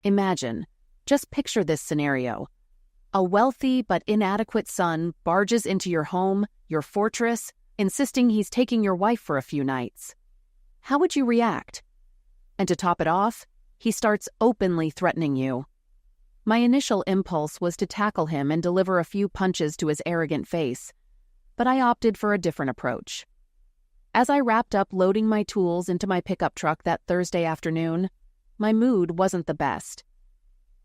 Imagine, just picture this scenario. A wealthy but inadequate son barges into your home, your fortress, insisting he's taking your wife for a few nights. How would you react? And to top it off, he starts openly threatening you. My initial impulse was to tackle him and deliver a few punches to his arrogant face, but I opted for a different approach. As I wrapped up loading my tools into my pickup truck that Thursday afternoon, my mood wasn't the best.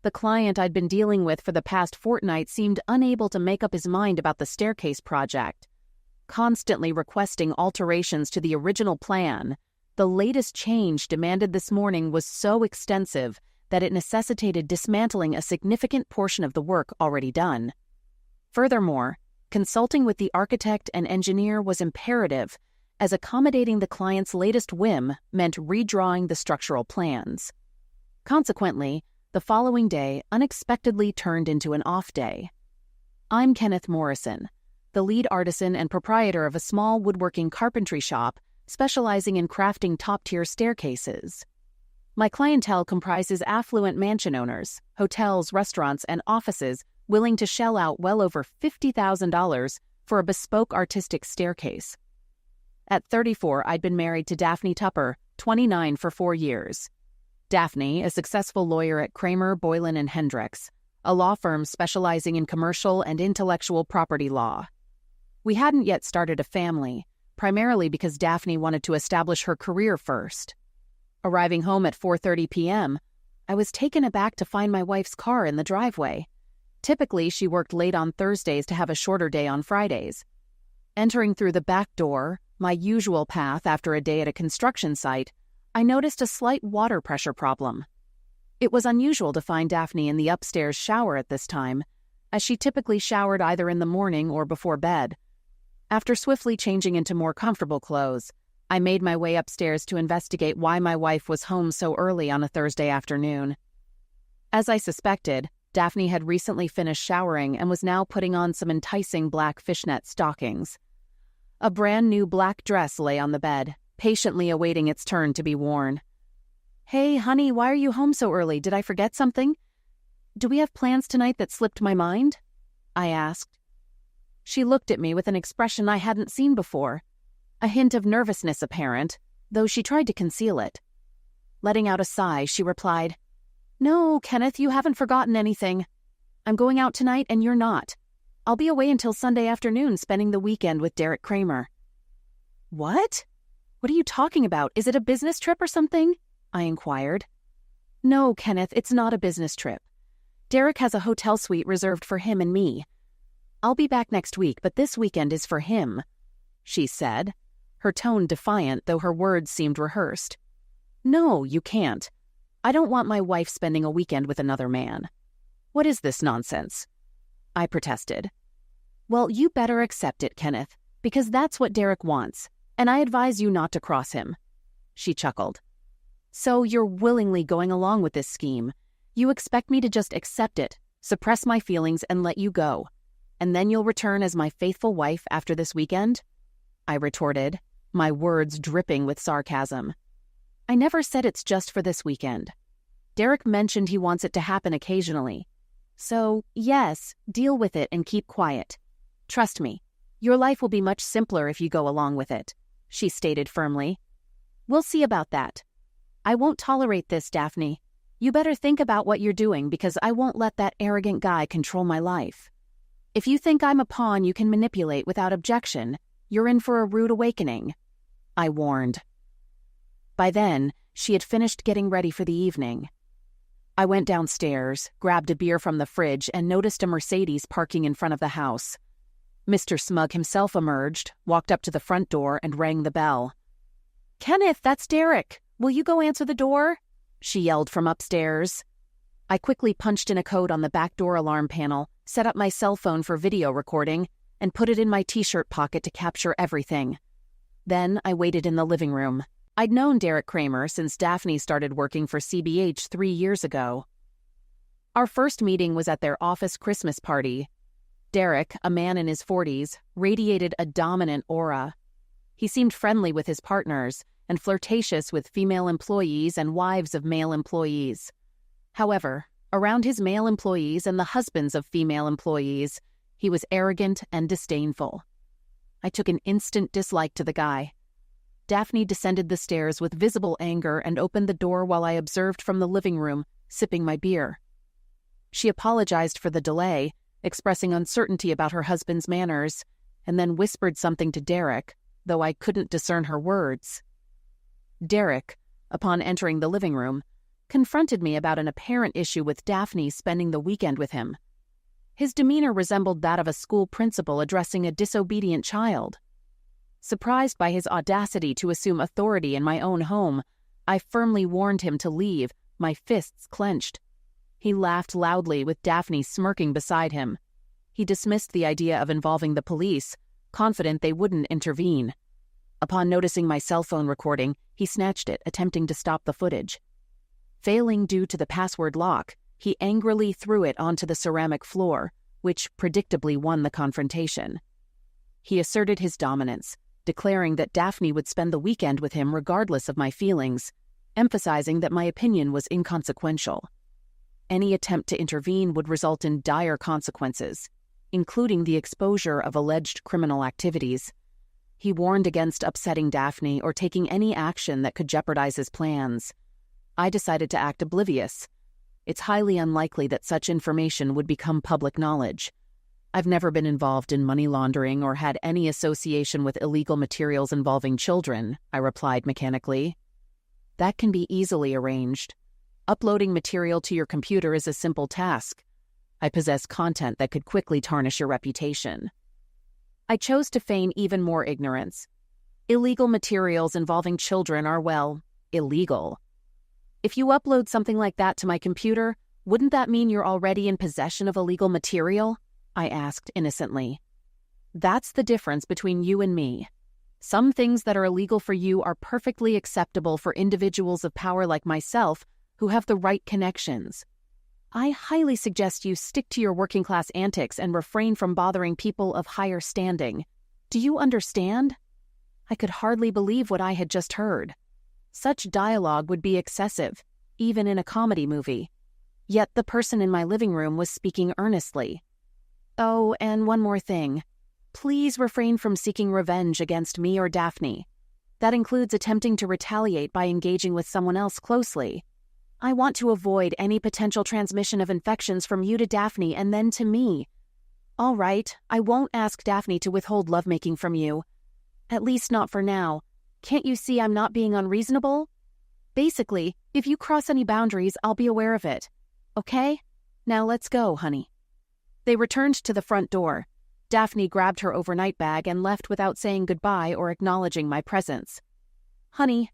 The client I'd been dealing with for the past fortnight seemed unable to make up his mind about the staircase project. Constantly requesting alterations to the original plan, the latest change demanded this morning was so extensive that it necessitated dismantling a significant portion of the work already done. Furthermore, consulting with the architect and engineer was imperative, as accommodating the client's latest whim meant redrawing the structural plans. Consequently, the following day unexpectedly turned into an off day. I'm Kenneth Morrison, the lead artisan and proprietor of a small woodworking carpentry shop specializing in crafting top-tier staircases. My clientele comprises affluent mansion owners, hotels, restaurants, and offices willing to shell out well over $50,000 for a bespoke artistic staircase. At 34, I'd been married to Daphne Tupper, 29, for 4 years. Daphne, a successful lawyer at Kramer, Boylan & Hendricks, a law firm specializing in commercial and intellectual property law. We hadn't yet started a family, primarily because Daphne wanted to establish her career first. Arriving home at 4:30 p.m., I was taken aback to find my wife's car in the driveway. Typically, she worked late on Thursdays to have a shorter day on Fridays. Entering through the back door, my usual path after a day at a construction site, I noticed a slight water pressure problem. It was unusual to find Daphne in the upstairs shower at this time, as she typically showered either in the morning or before bed. After swiftly changing into more comfortable clothes, I made my way upstairs to investigate why my wife was home so early on a Thursday afternoon. As I suspected, Daphne had recently finished showering and was now putting on some enticing black fishnet stockings. A brand new black dress lay on the bed, patiently awaiting its turn to be worn. "Hey, honey, why are you home so early? Did I forget something? Do we have plans tonight that slipped my mind?" I asked. She looked at me with an expression I hadn't seen before, a hint of nervousness apparent, though she tried to conceal it. Letting out a sigh, she replied, "No, Kenneth, you haven't forgotten anything. I'm going out tonight and you're not. I'll be away until Sunday afternoon spending the weekend with Derek Kramer." "What? What are you talking about? Is it a business trip or something?" I inquired. "No, Kenneth, it's not a business trip. Derek has a hotel suite reserved for him and me. I'll be back next week, but this weekend is for him," she said, her tone defiant though her words seemed rehearsed. "No, you can't. I don't want my wife spending a weekend with another man. What is this nonsense?" I protested. "Well, you better accept it, Kenneth, because that's what Derek wants, and I advise you not to cross him," she chuckled. "So you're willingly going along with this scheme. You expect me to just accept it, suppress my feelings, and let you go, and then you'll return as my faithful wife after this weekend?" I retorted, my words dripping with sarcasm. "I never said it's just for this weekend. Derek mentioned he wants it to happen occasionally. So, yes, deal with it and keep quiet. Trust me, your life will be much simpler if you go along with it," she stated firmly. "We'll see about that. I won't tolerate this, Daphne. You better think about what you're doing because I won't let that arrogant guy control my life. If you think I'm a pawn you can manipulate without objection, you're in for a rude awakening," I warned. By then, she had finished getting ready for the evening. I went downstairs, grabbed a beer from the fridge, and noticed a Mercedes parking in front of the house. Mr. Smug himself emerged, walked up to the front door, and rang the bell. "Kenneth, that's Derek. Will you go answer the door?" she yelled from upstairs. I quickly punched in a code on the back door alarm panel, set up my cell phone for video recording, and put it in my t-shirt pocket to capture everything. Then I waited in the living room. I'd known Derek Kramer since Daphne started working for CBH 3 years ago. Our first meeting was at their office Christmas party. Derek, a man in his 40s, radiated a dominant aura. He seemed friendly with his partners and flirtatious with female employees and wives of male employees. However, around his male employees and the husbands of female employees, he was arrogant and disdainful. I took an instant dislike to the guy. Daphne descended the stairs with visible anger and opened the door while I observed from the living room, sipping my beer. She apologized for the delay, expressing uncertainty about her husband's manners, and then whispered something to Derek, though I couldn't discern her words. Derek, upon entering the living room, confronted me about an apparent issue with Daphne spending the weekend with him. His demeanor resembled that of a school principal addressing a disobedient child. Surprised by his audacity to assume authority in my own home, I firmly warned him to leave, my fists clenched. He laughed loudly with Daphne smirking beside him. He dismissed the idea of involving the police, confident they wouldn't intervene. Upon noticing my cell phone recording, he snatched it, attempting to stop the footage. Failing due to the password lock, he angrily threw it onto the ceramic floor, which predictably won the confrontation. He asserted his dominance, declaring that Daphne would spend the weekend with him regardless of my feelings, emphasizing that my opinion was inconsequential. Any attempt to intervene would result in dire consequences, including the exposure of alleged criminal activities. He warned against upsetting Daphne or taking any action that could jeopardize his plans. I decided to act oblivious. It's highly unlikely that such information would become public knowledge. I've never been involved in money laundering or had any association with illegal materials involving children, I replied mechanically. That can be easily arranged. Uploading material to your computer is a simple task. I possess content that could quickly tarnish your reputation. I chose to feign even more ignorance. Illegal materials involving children are, well, illegal. If you upload something like that to my computer, wouldn't that mean you're already in possession of illegal material? I asked innocently. That's the difference between you and me. Some things that are illegal for you are perfectly acceptable for individuals of power like myself who have the right connections. I highly suggest you stick to your working-class antics and refrain from bothering people of higher standing. Do you understand? I could hardly believe what I had just heard. Such dialogue would be excessive, even in a comedy movie. Yet the person in my living room was speaking earnestly. Oh, and one more thing. Please refrain from seeking revenge against me or Daphne. That includes attempting to retaliate by engaging with someone else closely. I want to avoid any potential transmission of infections from you to Daphne and then to me. All right, I won't ask Daphne to withhold lovemaking from you. At least not for now. Can't you see I'm not being unreasonable? Basically, if you cross any boundaries, I'll be aware of it. Okay? Now let's go, honey. They returned to the front door. Daphne grabbed her overnight bag and left without saying goodbye or acknowledging my presence. Honey.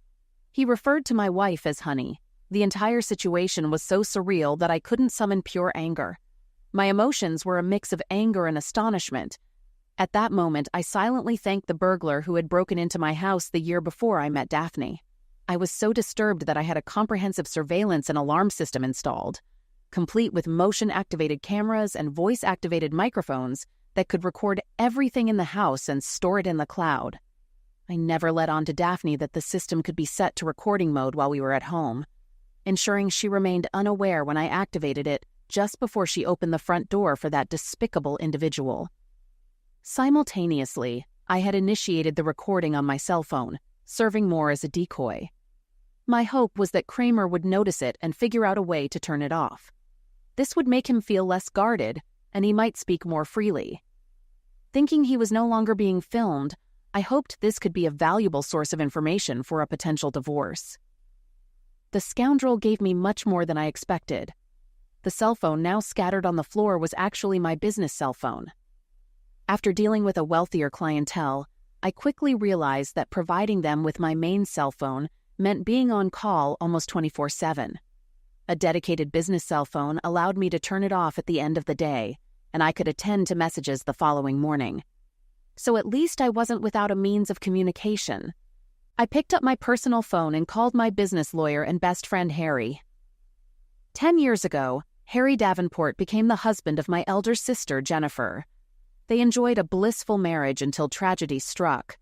He referred to my wife as honey. The entire situation was so surreal that I couldn't summon pure anger. My emotions were a mix of anger and astonishment. At that moment, I silently thanked the burglar who had broken into my house the year before I met Daphne. I was so disturbed that I had a comprehensive surveillance and alarm system installed, complete with motion-activated cameras and voice-activated microphones that could record everything in the house and store it in the cloud. I never let on to Daphne that the system could be set to recording mode while we were at home, ensuring she remained unaware when I activated it just before she opened the front door for that despicable individual. Simultaneously, I had initiated the recording on my cell phone, serving more as a decoy. My hope was that Kramer would notice it and figure out a way to turn it off. This would make him feel less guarded, and he might speak more freely. Thinking he was no longer being filmed, I hoped this could be a valuable source of information for a potential divorce. The scoundrel gave me much more than I expected. The cell phone now scattered on the floor was actually my business cell phone. After dealing with a wealthier clientele, I quickly realized that providing them with my main cell phone meant being on call almost 24/7. A dedicated business cell phone allowed me to turn it off at the end of the day, and I could attend to messages the following morning. So at least I wasn't without a means of communication. I picked up my personal phone and called my business lawyer and best friend Harry. 10 years ago, Harry Davenport became the husband of my elder sister, Jennifer. They enjoyed a blissful marriage until tragedy struck.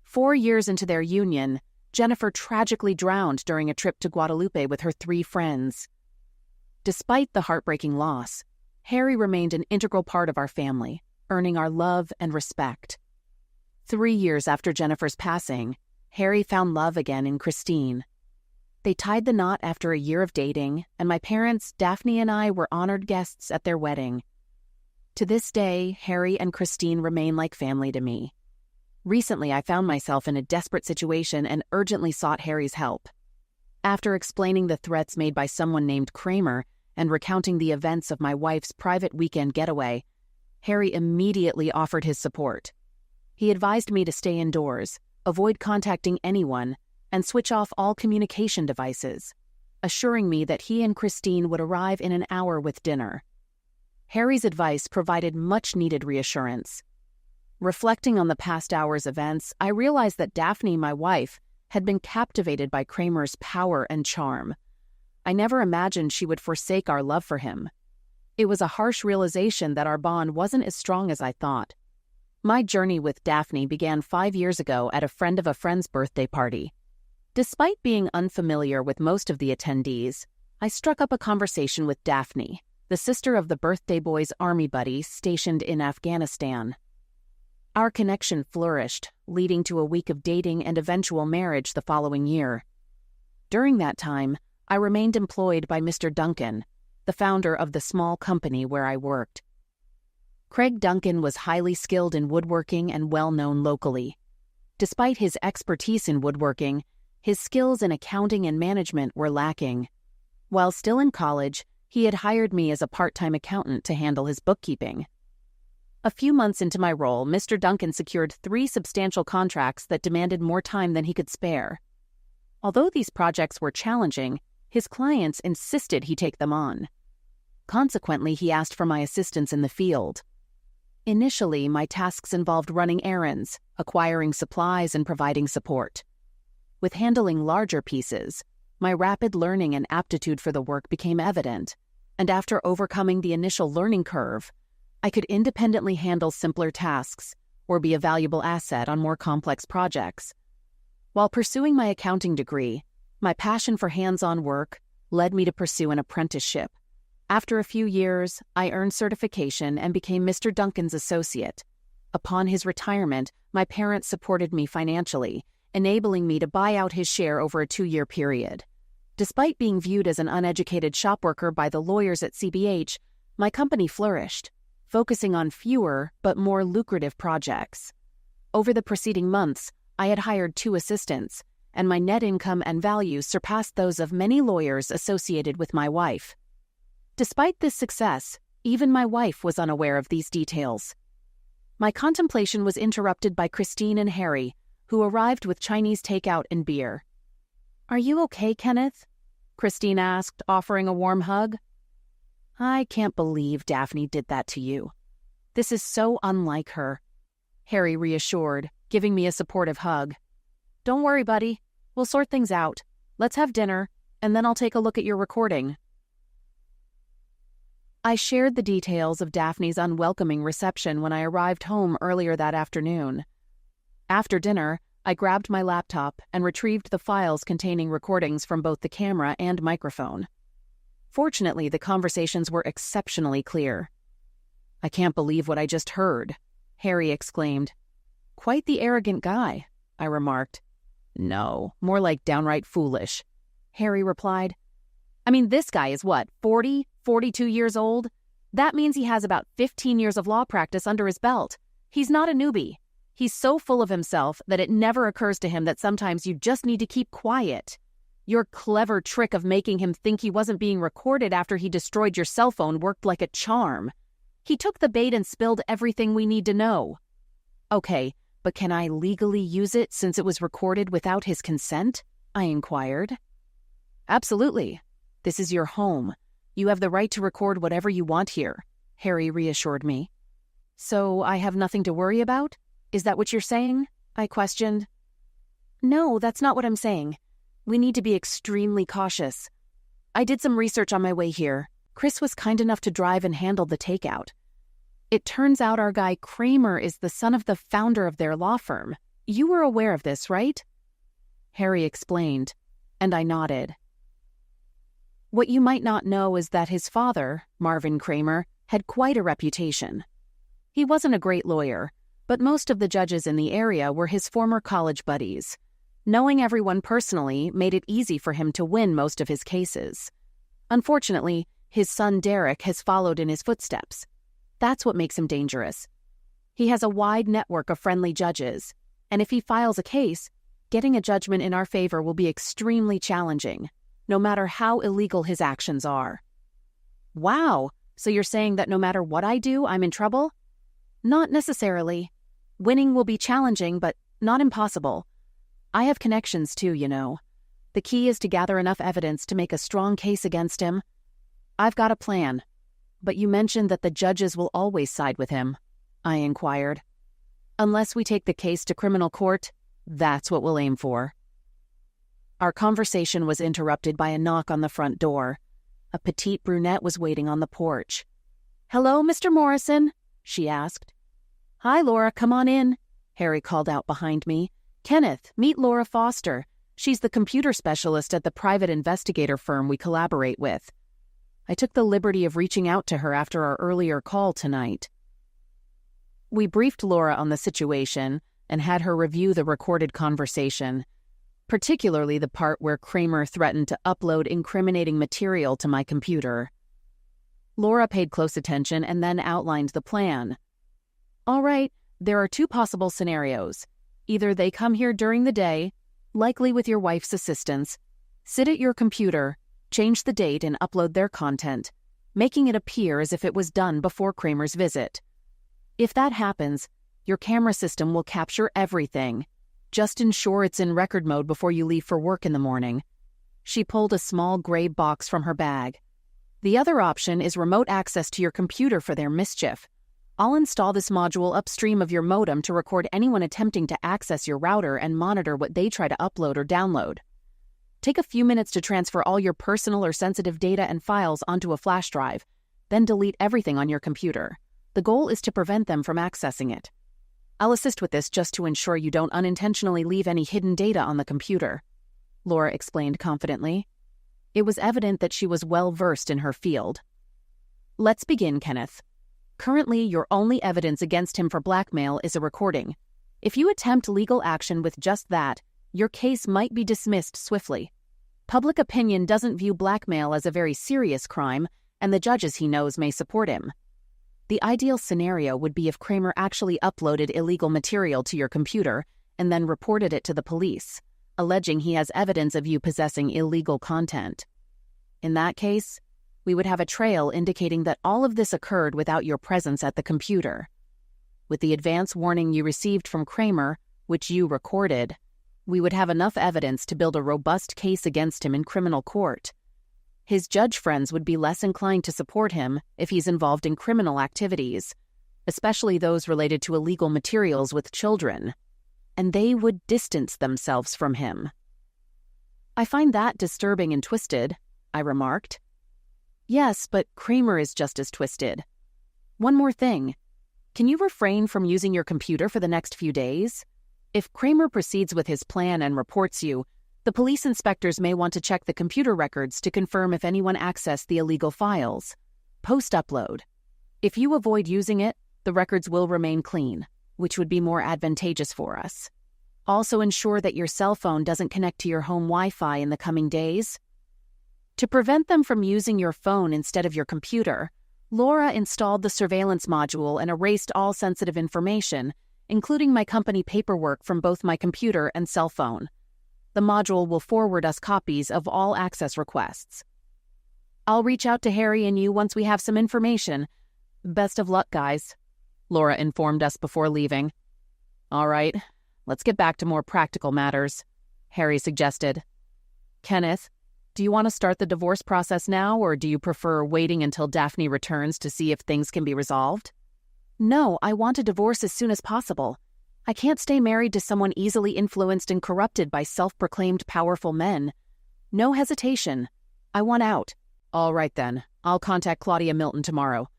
4 years into their union, Jennifer tragically drowned during a trip to Guadalupe with her 3 friends. Despite the heartbreaking loss, Harry remained an integral part of our family, earning our love and respect. 3 years after Jennifer's passing, Harry found love again in Christine. They tied the knot after a year of dating, and my parents, Daphne and I, were honored guests at their wedding. To this day, Harry and Christine remain like family to me. Recently, I found myself in a desperate situation and urgently sought Harry's help. After explaining the threats made by someone named Kramer and recounting the events of my wife's private weekend getaway, Harry immediately offered his support. He advised me to stay indoors, avoid contacting anyone, and switch off all communication devices, assuring me that he and Christine would arrive in an hour with dinner. Harry's advice provided much-needed reassurance. Reflecting on the past hour's events, I realized that Daphne, my wife, had been captivated by Kramer's power and charm. I never imagined she would forsake our love for him. It was a harsh realization that our bond wasn't as strong as I thought. My journey with Daphne began 5 years ago at a friend of a friend's birthday party. Despite being unfamiliar with most of the attendees, I struck up a conversation with Daphne, the sister of the birthday boy's army buddy stationed in Afghanistan. Our connection flourished, leading to a week of dating and eventual marriage the following year. During that time, I remained employed by Mr. Duncan, the founder of the small company where I worked. Craig Duncan was highly skilled in woodworking and well-known locally. Despite his expertise in woodworking, his skills in accounting and management were lacking. While still in college, he had hired me as a part-time accountant to handle his bookkeeping. A few months into my role, Mr. Duncan secured 3 substantial contracts that demanded more time than he could spare. Although these projects were challenging, his clients insisted he take them on. Consequently, he asked for my assistance in the field. Initially, my tasks involved running errands, acquiring supplies, and providing support. With handling larger pieces, my rapid learning and aptitude for the work became evident, and after overcoming the initial learning curve, I could independently handle simpler tasks or be a valuable asset on more complex projects. While pursuing my accounting degree, my passion for hands-on work led me to pursue an apprenticeship. After a few years, I earned certification and became Mr. Duncan's associate. Upon his retirement, my parents supported me financially, enabling me to buy out his share over a 2-year period. Despite being viewed as an uneducated shop worker by the lawyers at CBH, my company flourished, focusing on fewer but more lucrative projects. Over the preceding months, I had hired 2 assistants, and my net income and value surpassed those of many lawyers associated with my wife. Despite this success, even my wife was unaware of these details. My contemplation was interrupted by Christine and Harry, who arrived with Chinese takeout and beer. "Are you okay, Kenneth?" Christine asked, offering a warm hug. "I can't believe Daphne did that to you. This is so unlike her," Harry reassured, giving me a supportive hug. "Don't worry, buddy. We'll sort things out. Let's have dinner, and then I'll take a look at your recording." I shared the details of Daphne's unwelcoming reception when I arrived home earlier that afternoon. After dinner, I grabbed my laptop and retrieved the files containing recordings from both the camera and microphone. Fortunately, the conversations were exceptionally clear. "I can't believe what I just heard," Harry exclaimed. "Quite the arrogant guy," I remarked. "No, more like downright foolish," Harry replied. "I mean, this guy is what, 40, 42 years old? That means he has about 15 years of law practice under his belt. He's not a newbie. He's so full of himself that it never occurs to him that sometimes you just need to keep quiet. Your clever trick of making him think he wasn't being recorded after he destroyed your cell phone worked like a charm. He took the bait and spilled everything we need to know." "Okay, but can I legally use it since it was recorded without his consent?" I inquired. "Absolutely. This is your home. You have the right to record whatever you want here," Harry reassured me. "So I have nothing to worry about? Is that what you're saying?" I questioned. "No, that's not what I'm saying. We need to be extremely cautious. I did some research on my way here. Chris was kind enough to drive and handle the takeout. It turns out our guy Kramer is the son of the founder of their law firm. You were aware of this, right?" Harry explained, and I nodded. What you might not know is that his father, Marvin Kramer, had quite a reputation. He wasn't a great lawyer, but most of the judges in the area were his former college buddies. Knowing everyone personally made it easy for him to win most of his cases. Unfortunately, his son Derek has followed in his footsteps. That's what makes him dangerous. He has a wide network of friendly judges, and if he files a case, getting a judgment in our favor will be extremely challenging, no matter how illegal his actions are. Wow, so you're saying that no matter what I do, I'm in trouble? Not necessarily. Winning will be challenging, but not impossible. I have connections too, you know. The key is to gather enough evidence to make a strong case against him. I've got a plan. But you mentioned that the judges will always side with him, I inquired. Unless we take the case to criminal court, that's what we'll aim for. Our conversation was interrupted by a knock on the front door. A petite brunette was waiting on the porch. "Hello, Mr. Morrison?" she asked. "Hi, Laura, come on in," Harry called out behind me. "Kenneth, meet Laura Foster. She's the computer specialist at the private investigator firm we collaborate with." I took the liberty of reaching out to her after our earlier call tonight. We briefed Laura on the situation and had her review the recorded conversation, particularly the part where Kramer threatened to upload incriminating material to my computer. Laura paid close attention and then outlined the plan. "All right, there are two possible scenarios. Either they come here during the day, likely with your wife's assistance, sit at your computer, change the date and upload their content, making it appear as if it was done before Kramer's visit. If that happens, your camera system will capture everything. Just ensure it's in record mode before you leave for work in the morning." She pulled a small gray box from her bag. "The other option is remote access to your computer for their mischief. I'll install this module upstream of your modem to record anyone attempting to access your router and monitor what they try to upload or download. Take a few minutes to transfer all your personal or sensitive data and files onto a flash drive, then delete everything on your computer. The goal is to prevent them from accessing it. I'll assist with this just to ensure you don't unintentionally leave any hidden data on the computer," Laura explained confidently. It was evident that she was well-versed in her field. "Let's begin, Kenneth. Currently, your only evidence against him for blackmail is a recording. If you attempt legal action with just that, your case might be dismissed swiftly. Public opinion doesn't view blackmail as a very serious crime, and the judges he knows may support him. The ideal scenario would be if Kramer actually uploaded illegal material to your computer and then reported it to the police, alleging he has evidence of you possessing illegal content. In that case, we would have a trail indicating that all of this occurred without your presence at the computer. With the advance warning you received from Kramer, which you recorded, we would have enough evidence to build a robust case against him in criminal court. His judge friends would be less inclined to support him if he's involved in criminal activities, especially those related to illegal materials with children, and they would distance themselves from him." "I find that disturbing and twisted," I remarked. "Yes, but Kramer is just as twisted. One more thing. Can you refrain from using your computer for the next few days? If Kramer proceeds with his plan and reports you, the police inspectors may want to check the computer records to confirm if anyone accessed the illegal files. Post-upload. If you avoid using it, the records will remain clean, which would be more advantageous for us. Also ensure that your cell phone doesn't connect to your home Wi-Fi in the coming days." To prevent them from using your phone instead of your computer, Laura installed the surveillance module and erased all sensitive information, including my company paperwork from both my computer and cell phone. The module will forward us copies of all access requests. "I'll reach out to Harry and you once we have some information. Best of luck, guys," Laura informed us before leaving. "All right, let's get back to more practical matters," Harry suggested. "Kenneth, do you want to start the divorce process now, or do you prefer waiting until Daphne returns to see if things can be resolved?" "No, I want a divorce as soon as possible. I can't stay married to someone easily influenced and corrupted by self-proclaimed powerful men. No hesitation. I want out." "All right then, I'll contact Claudia Milton tomorrow.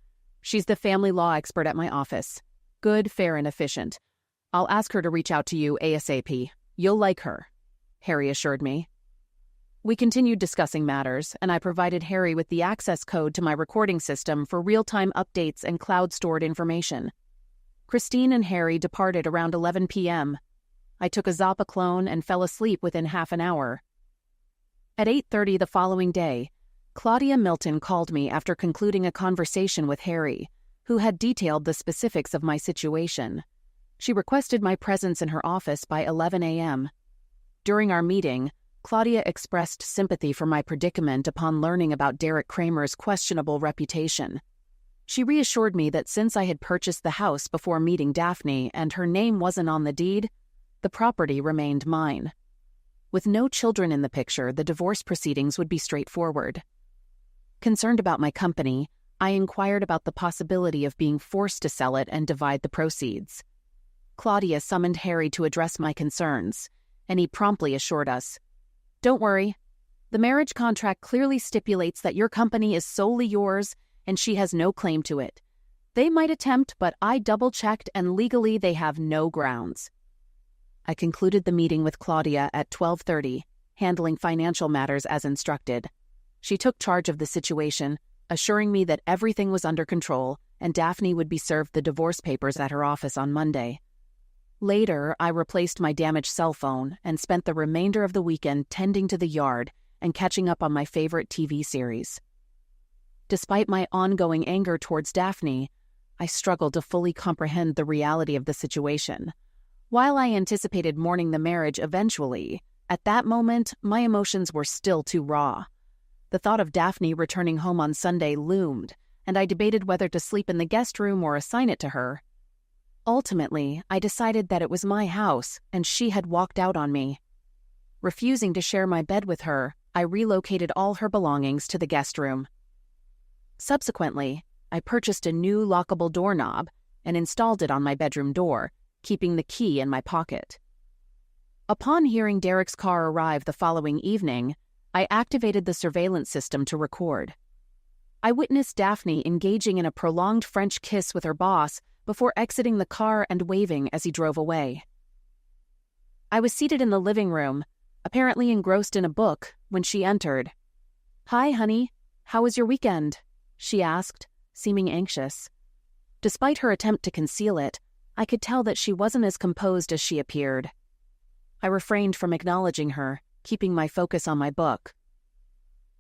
She's the family law expert at my office. Good, fair, and efficient. I'll ask her to reach out to you ASAP. You'll like her," Harry assured me. We continued discussing matters, and I provided Harry with the access code to my recording system for real-time updates and cloud-stored information. Christine and Harry departed around 11 p.m. I took a Zopiclone and fell asleep within half an hour. At 8:30 the following day, Claudia Milton called me after concluding a conversation with Harry, who had detailed the specifics of my situation. She requested my presence in her office by 11 a.m. During our meeting, Claudia expressed sympathy for my predicament upon learning about Derek Kramer's questionable reputation. She reassured me that since I had purchased the house before meeting Daphne and her name wasn't on the deed, the property remained mine. With no children in the picture, the divorce proceedings would be straightforward. Concerned about my company, I inquired about the possibility of being forced to sell it and divide the proceeds. Claudia summoned Harry to address my concerns, and he promptly assured us, "Don't worry. The marriage contract clearly stipulates that your company is solely yours and she has no claim to it. They might attempt, but I double-checked and legally they have no grounds." I concluded the meeting with Claudia at 12:30, handling financial matters as instructed. She took charge of the situation, assuring me that everything was under control and Daphne would be served the divorce papers at her office on Monday. Later, I replaced my damaged cell phone and spent the remainder of the weekend tending to the yard and catching up on my favorite TV series. Despite my ongoing anger towards Daphne, I struggled to fully comprehend the reality of the situation. While I anticipated mourning the marriage eventually, at that moment, my emotions were still too raw. The thought of Daphne returning home on Sunday loomed, and I debated whether to sleep in the guest room or assign it to her. Ultimately, I decided that it was my house, and she had walked out on me. Refusing to share my bed with her, I relocated all her belongings to the guest room. Subsequently, I purchased a new lockable doorknob and installed it on my bedroom door, keeping the key in my pocket. Upon hearing Derek's car arrive the following evening, I activated the surveillance system to record. I witnessed Daphne engaging in a prolonged French kiss with her boss before exiting the car and waving as he drove away. I was seated in the living room, apparently engrossed in a book, when she entered. "Hi, honey. How was your weekend?" she asked, seeming anxious. Despite her attempt to conceal it, I could tell that she wasn't as composed as she appeared. I refrained from acknowledging her, keeping my focus on my book.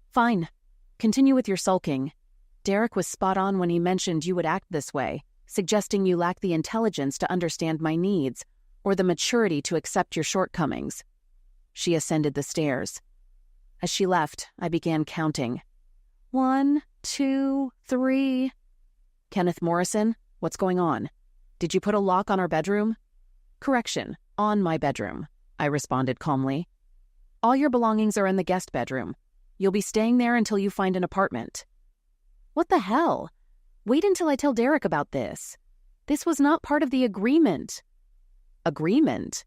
"Fine. Continue with your sulking. Derek was spot on when he mentioned you would act this way, suggesting you lack the intelligence to understand my needs or the maturity to accept your shortcomings." She ascended the stairs. As she left, I began counting. 1, 2, 3. "Kenneth Morrison, what's going on? Did you put a lock on our bedroom?" "Correction, on my bedroom," I responded calmly. "All your belongings are in the guest bedroom. You'll be staying there until you find an apartment." "What the hell? Wait until I tell Derek about this. This was not part of the agreement." "Agreement?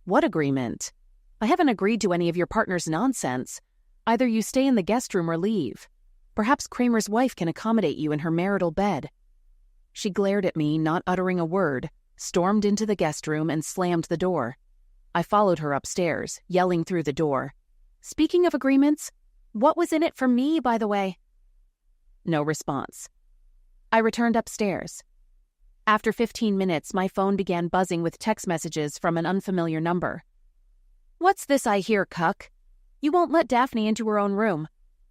What agreement? I haven't agreed to any of your partner's nonsense. Either you stay in the guest room or leave. Perhaps Kramer's wife can accommodate you in her marital bed." She glared at me, not uttering a word, stormed into the guest room and slammed the door. I followed her upstairs, yelling through the door, "Speaking of agreements, what was in it for me, by the way?" No response. I returned upstairs. After 15 minutes, my phone began buzzing with text messages from an unfamiliar number. "What's this I hear, cuck? You won't let Daphne into her own room.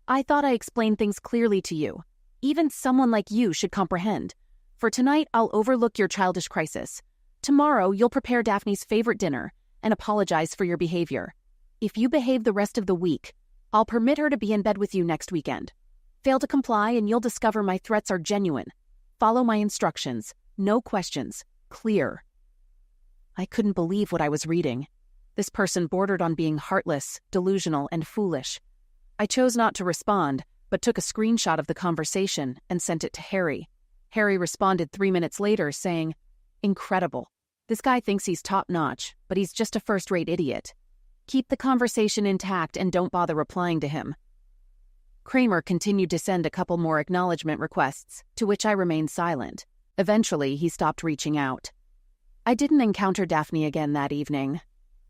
I thought I explained things clearly to you. Even someone like you should comprehend. For tonight, I'll overlook your childish crisis. Tomorrow, you'll prepare Daphne's favorite dinner and apologize for your behavior. If you behave the rest of the week, I'll permit her to be in bed with you next weekend. Fail to comply and you'll discover my threats are genuine. Follow my instructions. No questions. Clear." I couldn't believe what I was reading. This person bordered on being heartless, delusional, and foolish. I chose not to respond, but took a screenshot of the conversation and sent it to Harry. Harry responded 3 minutes later, saying, "Incredible. This guy thinks he's top-notch, but he's just a first-rate idiot. Keep the conversation intact and don't bother replying to him." Kramer continued to send a couple more acknowledgement requests, to which I remained silent. Eventually, he stopped reaching out. I didn't encounter Daphne again that evening.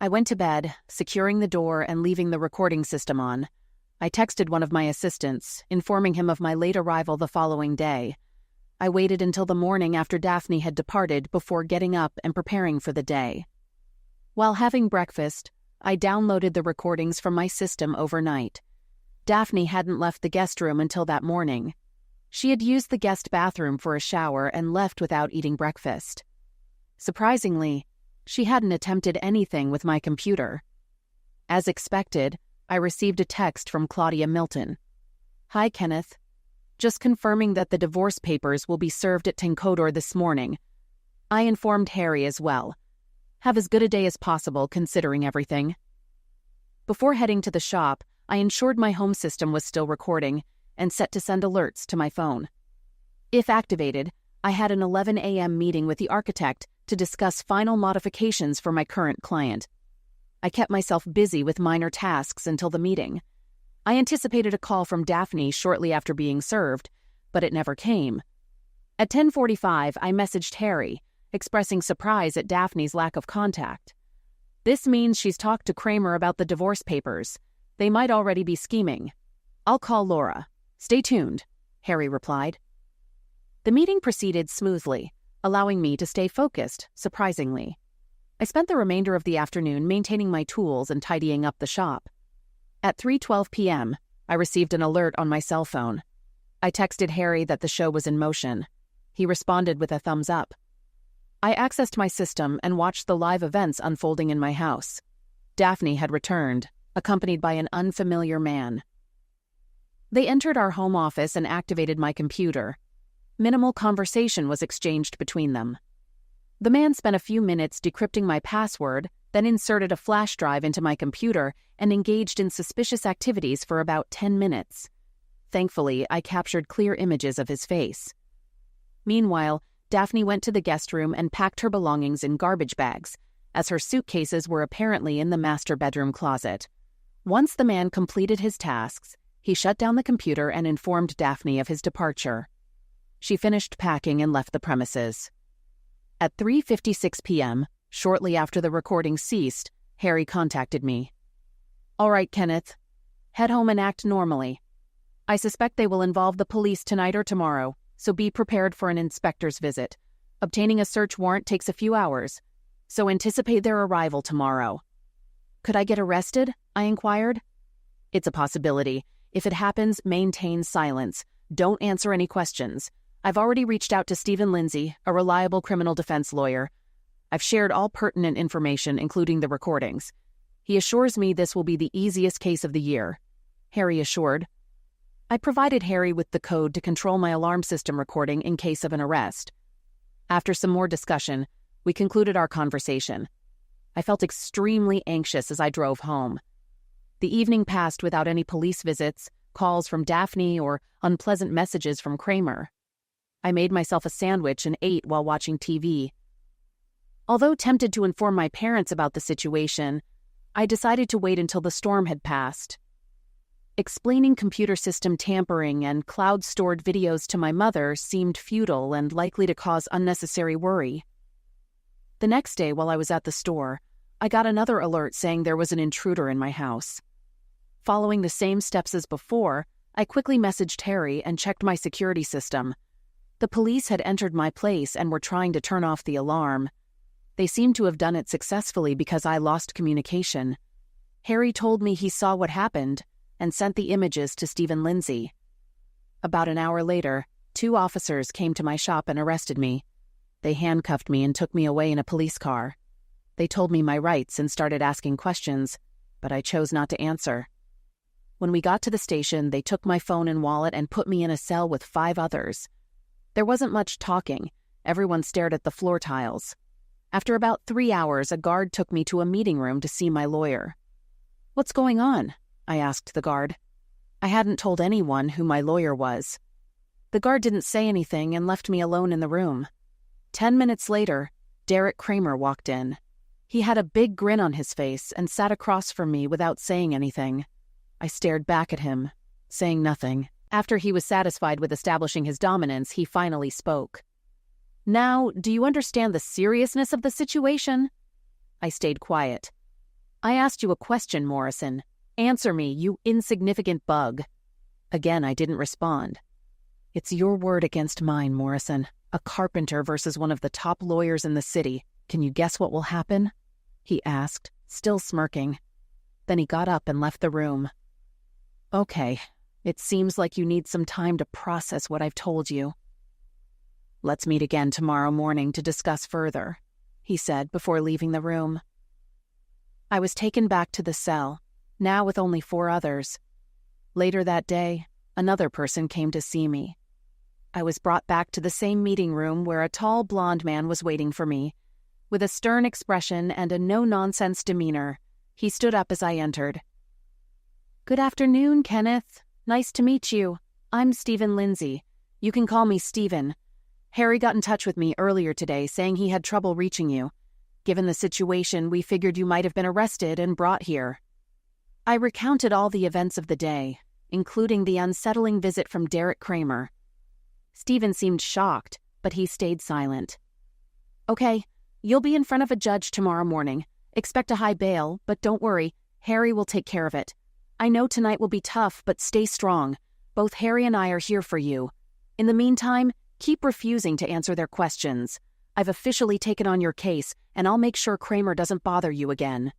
I went to bed, securing the door and leaving the recording system on, I texted one of my assistants, informing him of my late arrival the following day. I waited until the morning after Daphne had departed before getting up and preparing for the day. While having breakfast, I downloaded the recordings from my system overnight. Daphne hadn't left the guest room until that morning. She had used the guest bathroom for a shower and left without eating breakfast. Surprisingly, she hadn't attempted anything with my computer. As expected, I received a text from Claudia Milton. "Hi, Kenneth. Just confirming that the divorce papers will be served at Tenkodor this morning. I informed Harry as well. Have as good a day as possible considering everything." Before heading to the shop, I ensured my home system was still recording and set to send alerts to my phone. If activated, I had an 11 a.m. meeting with the architect to discuss final modifications for my current client. I kept myself busy with minor tasks until the meeting. I anticipated a call from Daphne shortly after being served, but it never came. At 10:45, I messaged Harry, expressing surprise at Daphne's lack of contact. "This means she's talked to Kramer about the divorce papers. They might already be scheming. I'll call Laura. Stay tuned," Harry replied. The meeting proceeded smoothly, allowing me to stay focused, surprisingly. I spent the remainder of the afternoon maintaining my tools and tidying up the shop. At 3:12 p.m., I received an alert on my cell phone. I texted Harry that the show was in motion. He responded with a thumbs up. I accessed my system and watched the live events unfolding in my house. Daphne had returned, accompanied by an unfamiliar man. They entered our home office and activated my computer. Minimal conversation was exchanged between them. The man spent a few minutes decrypting my password, then inserted a flash drive into my computer and engaged in suspicious activities for about 10 minutes. Thankfully, I captured clear images of his face. Meanwhile, Daphne went to the guest room and packed her belongings in garbage bags, as her suitcases were apparently in the master bedroom closet. Once the man completed his tasks, he shut down the computer and informed Daphne of his departure. She finished packing and left the premises. At 3:56 p.m., shortly after the recording ceased, Harry contacted me. "All right, Kenneth. Head home and act normally. I suspect they will involve the police tonight or tomorrow, so be prepared for an inspector's visit. Obtaining a search warrant takes a few hours, so anticipate their arrival tomorrow." "Could I get arrested?" I inquired. "It's a possibility. If it happens, maintain silence. Don't answer any questions. I've already reached out to Stephen Lindsay, a reliable criminal defense lawyer. I've shared all pertinent information, including the recordings. He assures me this will be the easiest case of the year," Harry assured. I provided Harry with the code to control my alarm system recording in case of an arrest. After some more discussion, we concluded our conversation. I felt extremely anxious as I drove home. The evening passed without any police visits, calls from Daphne, or unpleasant messages from Kramer. I made myself a sandwich and ate while watching TV. Although tempted to inform my parents about the situation, I decided to wait until the storm had passed. Explaining computer system tampering and cloud-stored videos to my mother seemed futile and likely to cause unnecessary worry. The next day, while I was at the store, I got another alert saying there was an intruder in my house. Following the same steps as before, I quickly messaged Harry and checked my security system. The police had entered my place and were trying to turn off the alarm. They seemed to have done it successfully because I lost communication. Harry told me he saw what happened and sent the images to Stephen Lindsay. About an hour later, 2 officers came to my shop and arrested me. They handcuffed me and took me away in a police car. They told me my rights and started asking questions, but I chose not to answer. When we got to the station, they took my phone and wallet and put me in a cell with 5 others. There wasn't much talking. Everyone stared at the floor tiles. After about 3 hours, a guard took me to a meeting room to see my lawyer. "What's going on?" I asked the guard. I hadn't told anyone who my lawyer was. The guard didn't say anything and left me alone in the room. 10 minutes later, Derek Kramer walked in. He had a big grin on his face and sat across from me without saying anything. I stared back at him, saying nothing. After he was satisfied with establishing his dominance, he finally spoke. "Now, do you understand the seriousness of the situation?" I stayed quiet. "I asked you a question, Morrison. Answer me, you insignificant bug." Again, I didn't respond. "It's your word against mine, Morrison. A carpenter versus one of the top lawyers in the city. Can you guess what will happen?" he asked, still smirking. Then he got up and left the room. "Okay, it seems like you need some time to process what I've told you. Let's meet again tomorrow morning to discuss further," he said before leaving the room. I was taken back to the cell, now with only 4 others. Later that day, another person came to see me. I was brought back to the same meeting room where a tall blonde man was waiting for me. With a stern expression and a no-nonsense demeanor, he stood up as I entered. "Good afternoon, Kenneth. Nice to meet you. I'm Stephen Lindsay. You can call me Stephen. Harry got in touch with me earlier today saying he had trouble reaching you. Given the situation, we figured you might have been arrested and brought here." I recounted all the events of the day, including the unsettling visit from Derek Kramer. Stephen seemed shocked, but he stayed silent. "Okay, you'll be in front of a judge tomorrow morning. Expect a high bail, but don't worry, Harry will take care of it. I know tonight will be tough, but stay strong. Both Harry and I are here for you. In the meantime, keep refusing to answer their questions. I've officially taken on your case, and I'll make sure Kramer doesn't bother you again."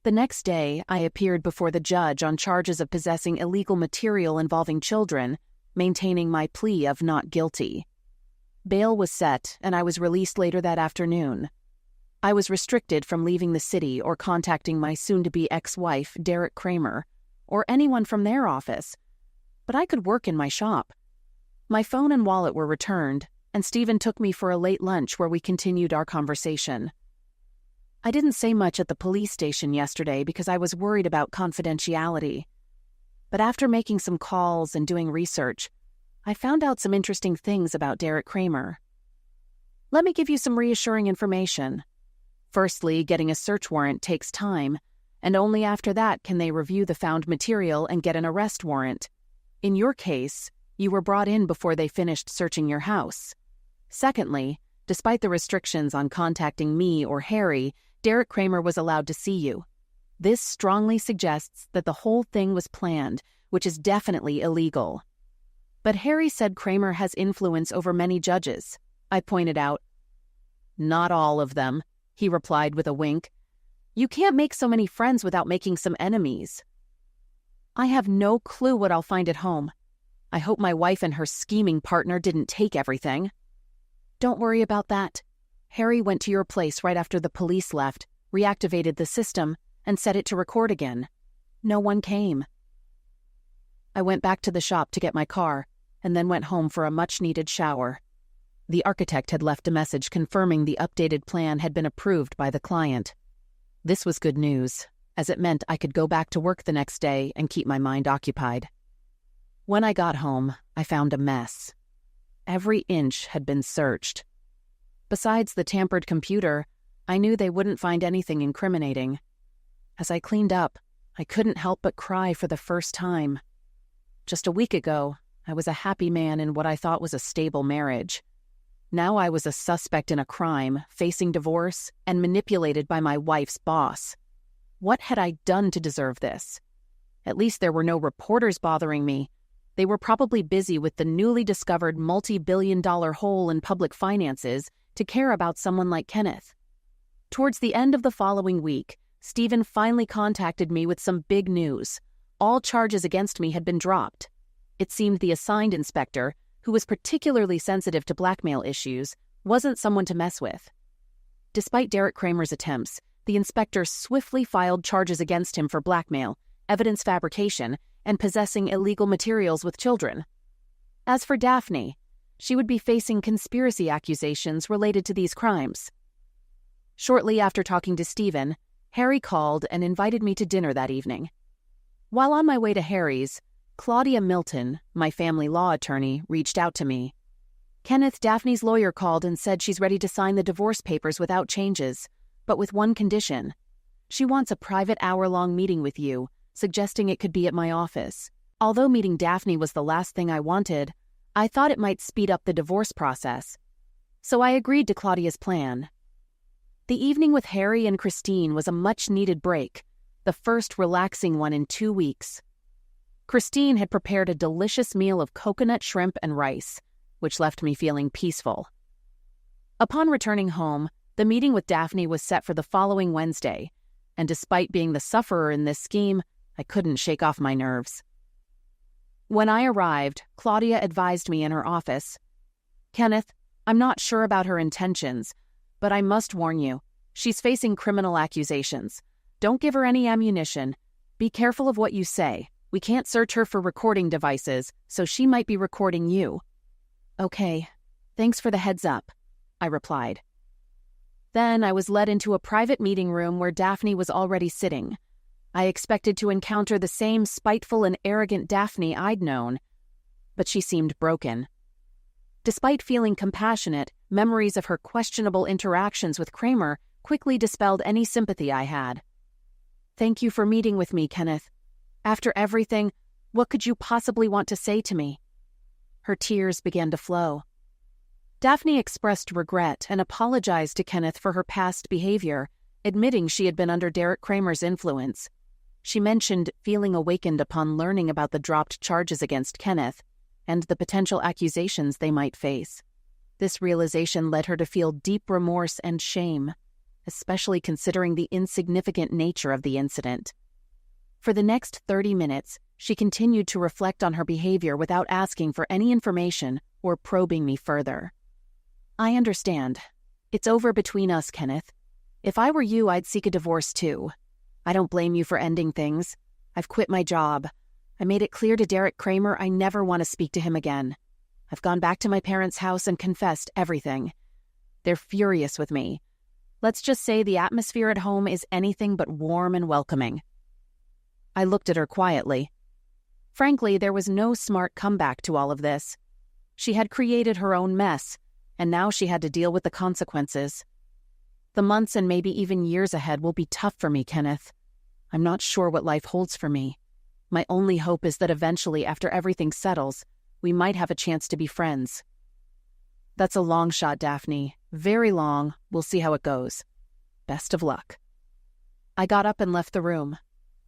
The next day, I appeared before the judge on charges of possessing illegal material involving children, maintaining my plea of not guilty. Bail was set, and I was released later that afternoon. I was restricted from leaving the city or contacting my soon-to-be ex-wife, Derek Kramer, or anyone from their office, but I could work in my shop. My phone and wallet were returned, and Stephen took me for a late lunch where we continued our conversation. I didn't say much at the police station yesterday because I was worried about confidentiality. But after making some calls and doing research, I found out some interesting things about Derek Kramer. Let me give you some reassuring information. Firstly, getting a search warrant takes time, and only after that can they review the found material and get an arrest warrant. In your case, you were brought in before they finished searching your house. Secondly, despite the restrictions on contacting me or Harry, Derek Kramer was allowed to see you. This strongly suggests that the whole thing was planned, which is definitely illegal. But Harry said Kramer has influence over many judges, I pointed out. "Not all of them," he replied with a wink. "You can't make so many friends without making some enemies." "I have no clue what I'll find at home. I hope my wife and her scheming partner didn't take everything." "Don't worry about that. Harry went to your place right after the police left, reactivated the system, and set it to record again. No one came." I went back to the shop to get my car, and then went home for a much-needed shower. The architect had left a message confirming the updated plan had been approved by the client. This was good news, as it meant I could go back to work the next day and keep my mind occupied. When I got home, I found a mess. Every inch had been searched. Besides the tampered computer, I knew they wouldn't find anything incriminating. As I cleaned up, I couldn't help but cry for the first time. Just a week ago, I was a happy man in what I thought was a stable marriage. Now I was a suspect in a crime, facing divorce, and manipulated by my wife's boss. What had I done to deserve this? At least there were no reporters bothering me. They were probably busy with the newly discovered multi-billion-dollar hole in public finances to care about someone like Kenneth. Towards the end of the following week, Stephen finally contacted me with some big news. All charges against me had been dropped. It seemed the assigned inspector, who was particularly sensitive to blackmail issues, wasn't someone to mess with. Despite Derek Kramer's attempts, the inspector swiftly filed charges against him for blackmail, evidence fabrication, and possessing illegal materials with children. As for Daphne, she would be facing conspiracy accusations related to these crimes. Shortly after talking to Stephen, Harry called and invited me to dinner that evening. While on my way to Harry's, Claudia Milton, my family law attorney, reached out to me. "Kenneth, Daphne's lawyer called and said she's ready to sign the divorce papers without changes, but with one condition. She wants a private hour-long meeting with you, suggesting it could be at my office. Although meeting Daphne was the last thing I wanted, I thought it might speed up the divorce process. So I agreed to Claudia's plan." The evening with Harry and Christine was a much-needed break. The the first relaxing one in 2 weeks. Christine had prepared a delicious meal of coconut shrimp and rice, which left me feeling peaceful. Upon returning home, the meeting with Daphne was set for the following Wednesday, and despite being the sufferer in this scheme, I couldn't shake off my nerves. When I arrived, Claudia advised me in her office, "Kenneth, I'm not sure about her intentions, but I must warn you, she's facing criminal accusations. Don't give her any ammunition. Be careful of what you say. We can't search her for recording devices, so she might be recording you." "Okay, thanks for the heads up," I replied. Then I was led into a private meeting room where Daphne was already sitting. I expected to encounter the same spiteful and arrogant Daphne I'd known, but she seemed broken. Despite feeling compassionate, memories of her questionable interactions with Kramer quickly dispelled any sympathy I had. "Thank you for meeting with me, Kenneth. After everything, what could you possibly want to say to me?" Her tears began to flow. Daphne expressed regret and apologized to Kenneth for her past behavior, admitting she had been under Derek Kramer's influence. She mentioned feeling awakened upon learning about the dropped charges against Kenneth and the potential accusations they might face. This realization led her to feel deep remorse and shame, especially considering the insignificant nature of the incident. For the next 30 minutes, she continued to reflect on her behavior without asking for any information or probing me further. "I understand. It's over between us, Kenneth. If I were you, I'd seek a divorce too. I don't blame you for ending things. I've quit my job. I made it clear to Derek Kramer I never want to speak to him again. I've gone back to my parents' house and confessed everything. They're furious with me. Let's just say the atmosphere at home is anything but warm and welcoming." I looked at her quietly. Frankly, there was no smart comeback to all of this. She had created her own mess, and now she had to deal with the consequences. The months and maybe even years ahead will be tough for me, Kenneth. I'm not sure what life holds for me. My only hope is that eventually, after everything settles, we might have a chance to be friends. "That's a long shot, Daphne. Very long. We'll see how it goes. Best of luck." I got up and left the room.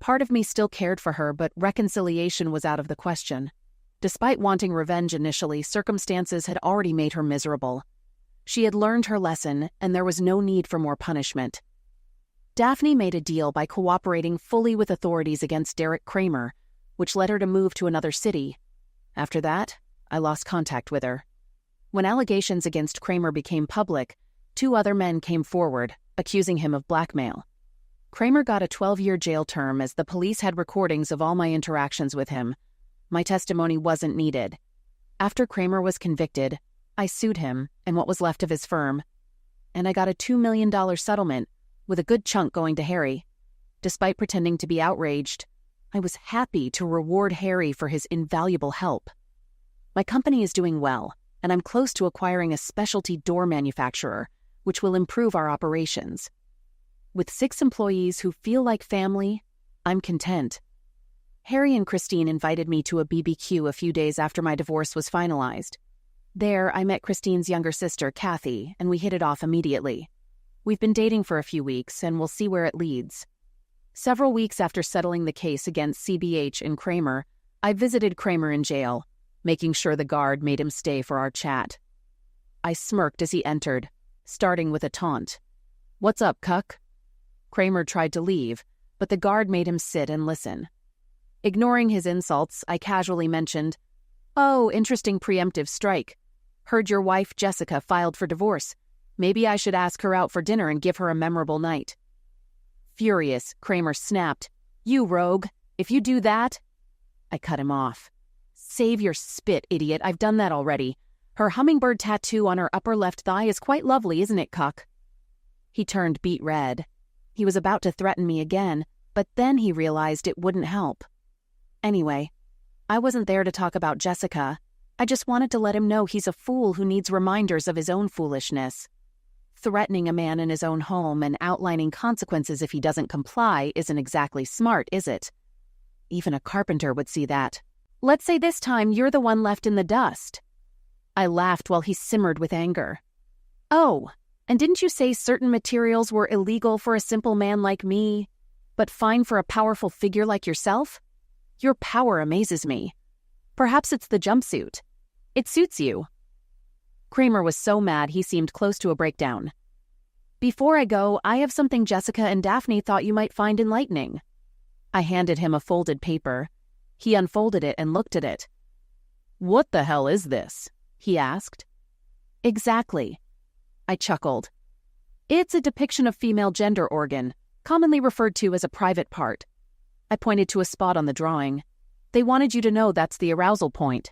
Part of me still cared for her, but reconciliation was out of the question. Despite wanting revenge initially, circumstances had already made her miserable. She had learned her lesson, and there was no need for more punishment. Daphne made a deal by cooperating fully with authorities against Derek Kramer, which led her to move to another city. After that, I lost contact with her. When allegations against Kramer became public, 2 other men came forward, accusing him of blackmail. Kramer got a 12-year jail term as the police had recordings of all my interactions with him. My testimony wasn't needed. After Kramer was convicted, I sued him and what was left of his firm, and I got a $2 million settlement, with a good chunk going to Harry. Despite pretending to be outraged, I was happy to reward Harry for his invaluable help. My company is doing well, and I'm close to acquiring a specialty door manufacturer, which will improve our operations. With 6 employees who feel like family, I'm content. Harry and Christine invited me to a BBQ a few days after my divorce was finalized. There, I met Christine's younger sister, Kathy, and we hit it off immediately. We've been dating for a few weeks, and we'll see where it leads. Several weeks after settling the case against CBH and Kramer, I visited Kramer in jail, making sure the guard made him stay for our chat. I smirked as he entered, starting with a taunt. "What's up, cuck?" Kramer tried to leave, but the guard made him sit and listen. Ignoring his insults, I casually mentioned, "Oh, interesting preemptive strike. Heard your wife, Jessica, filed for divorce. Maybe I should ask her out for dinner and give her a memorable night." Furious, Kramer snapped, "You rogue. If you do that—" I cut him off. "Save your spit, idiot. I've done that already. Her hummingbird tattoo on her upper left thigh is quite lovely, isn't it, cuck?" He turned beet red. He was about to threaten me again, but then he realized it wouldn't help. Anyway, I wasn't there to talk about Jessica. I just wanted to let him know he's a fool who needs reminders of his own foolishness. Threatening a man in his own home and outlining consequences if he doesn't comply isn't exactly smart, is it? Even a carpenter would see that. "Let's say this time you're the one left in the dust." I laughed while he simmered with anger. "Oh, and didn't you say certain materials were illegal for a simple man like me? But but fine for a powerful figure like yourself? Your power amazes me. Perhaps it's the jumpsuit. It suits you." Kramer was so mad he seemed close to a breakdown. "Before I go, I have something Jessica and Daphne thought you might find enlightening." I handed him a folded paper. He unfolded it and looked at it. "What the hell is this?" he asked. "Exactly." I chuckled. "It's a depiction of female gender organ, commonly referred to as a private part." I pointed to a spot on the drawing. "They wanted you to know that's the arousal point."